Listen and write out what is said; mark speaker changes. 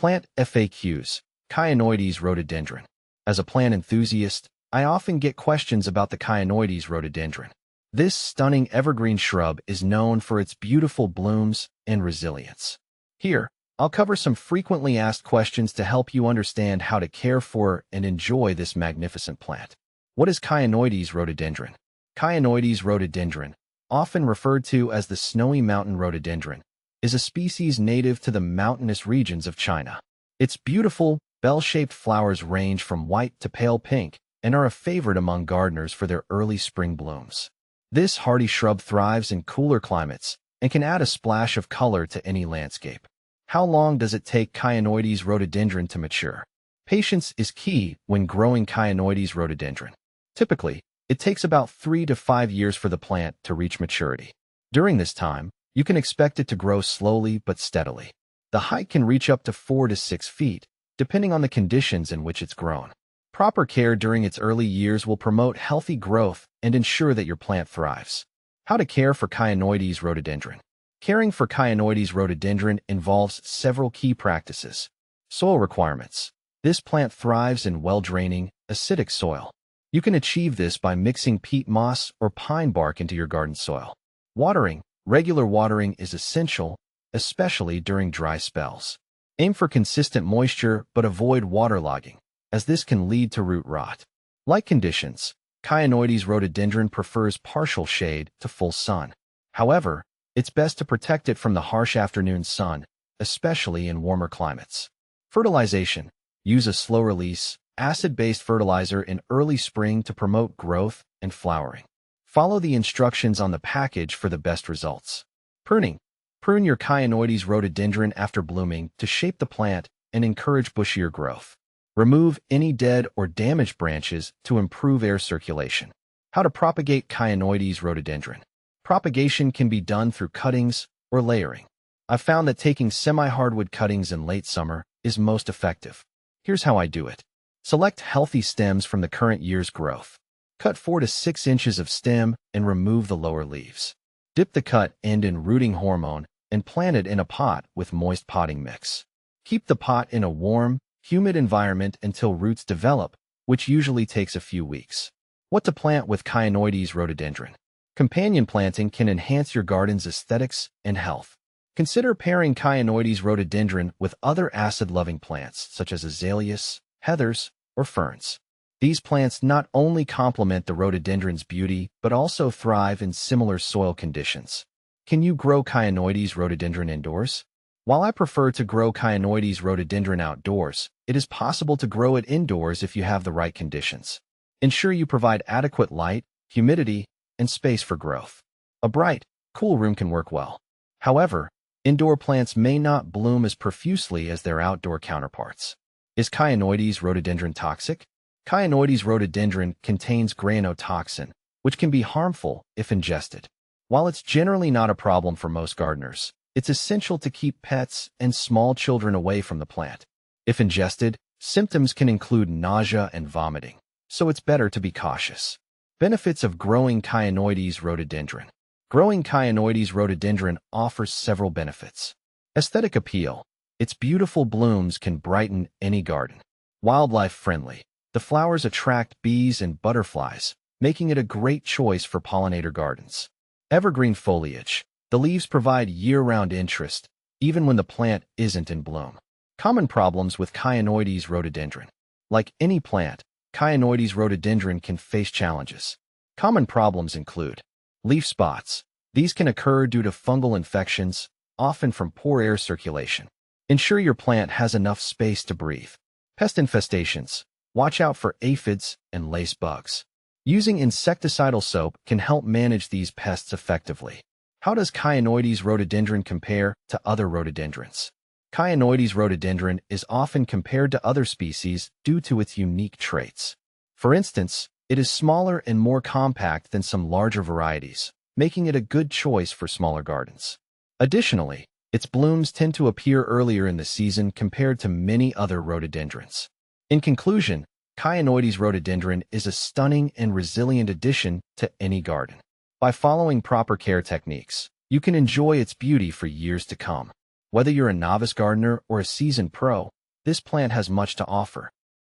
Speaker 1: Plant FAQs, Chionoides rhododendron. As a plant enthusiast, I often get questions about the Chionoides rhododendron. This stunning evergreen shrub is known for its beautiful blooms and resilience. Here, I'll cover some frequently asked questions to help you understand how to care for and enjoy this magnificent plant. What is Chionoides rhododendron? Chionoides rhododendron, often referred to as the snowy mountain rhododendron, is a species native to the mountainous regions of China. Its beautiful, bell-shaped flowers range from white to pale pink and are a favorite among gardeners for their early spring blooms. This hardy shrub thrives in cooler climates and can add a splash of color to any landscape. How long does it take Chionoides rhododendron to mature? Patience is key when growing Chionoides rhododendron. Typically, it takes about 3 to 5 years for the plant to reach maturity. During this time, you can expect it to grow slowly but steadily. The height can reach up to 4 to 6 feet, depending on the conditions in which it's grown. Proper care during its early years will promote healthy growth and ensure that your plant thrives. How to care for Chionoides rhododendron. Caring for Chionoides rhododendron involves several key practices. Soil requirements. This plant thrives in well-draining, acidic soil. You can achieve this by mixing peat moss or pine bark into your garden soil. Watering. Regular watering is essential, especially during dry spells. Aim for consistent moisture but avoid waterlogging, as this can lead to root rot. Light conditions. Chionoides rhododendron prefers partial shade to full sun. However, it's best to protect it from the harsh afternoon sun, especially in warmer climates. Fertilization. Use a slow-release, acid-based fertilizer in early spring to promote growth and flowering. Follow the instructions on the package for the best results. Pruning. Prune your Chionoides rhododendron after blooming to shape the plant and encourage bushier growth. Remove any dead or damaged branches to improve air circulation. How to propagate Chionoides rhododendron. Propagation can be done through cuttings or layering. I've found that taking semi-hardwood cuttings in late summer is most effective. Here's how I do it. Select healthy stems from the current year's growth. Cut 4 to 6 inches of stem and remove the lower leaves. Dip the cut end in rooting hormone and plant it in a pot with moist potting mix. Keep the pot in a warm, humid environment until roots develop, which usually takes a few weeks. What to plant with Chionoides rhododendron. Companion planting can enhance your garden's aesthetics and health. Consider pairing Chionoides rhododendron with other acid-loving plants such as azaleas, heathers, or ferns. These plants not only complement the rhododendron's beauty but also thrive in similar soil conditions. Can you grow Chionoides rhododendron indoors? While I prefer to grow Chionoides rhododendron outdoors, it is possible to grow it indoors if you have the right conditions. Ensure you provide adequate light, humidity, and space for growth. A bright, cool room can work well. However, indoor plants may not bloom as profusely as their outdoor counterparts. Is Chionoides rhododendron toxic? Chionoides rhododendron contains granotoxin, which can be harmful if ingested. While it's generally not a problem for most gardeners, it's essential to keep pets and small children away from the plant. If ingested, symptoms can include nausea and vomiting, so it's better to be cautious. Benefits of growing Chionoides rhododendron. Growing Chionoides rhododendron offers several benefits. Aesthetic appeal. Its beautiful blooms can brighten any garden. Wildlife friendly. The flowers attract bees and butterflies, making it a great choice for pollinator gardens. Evergreen foliage. The leaves provide year-round interest, even when the plant isn't in bloom. Common problems with Chionoides rhododendron. Like any plant, Chionoides rhododendron can face challenges. Common problems include leaf spots. These can occur due to fungal infections, often from poor air circulation. Ensure your plant has enough space to breathe. Pest infestations. Watch out for aphids and lace bugs. Using insecticidal soap can help manage these pests effectively. How does Chionoides rhododendron compare to other rhododendrons? Chionoides rhododendron is often compared to other species due to its unique traits. For instance, it is smaller and more compact than some larger varieties, making it a good choice for smaller gardens. Additionally, its blooms tend to appear earlier in the season compared to many other rhododendrons. In conclusion, Chionoides rhododendron is a stunning and resilient addition to any garden. By following proper care techniques, you can enjoy its beauty for years to come. Whether you're a novice gardener or a seasoned pro, this plant has much to offer.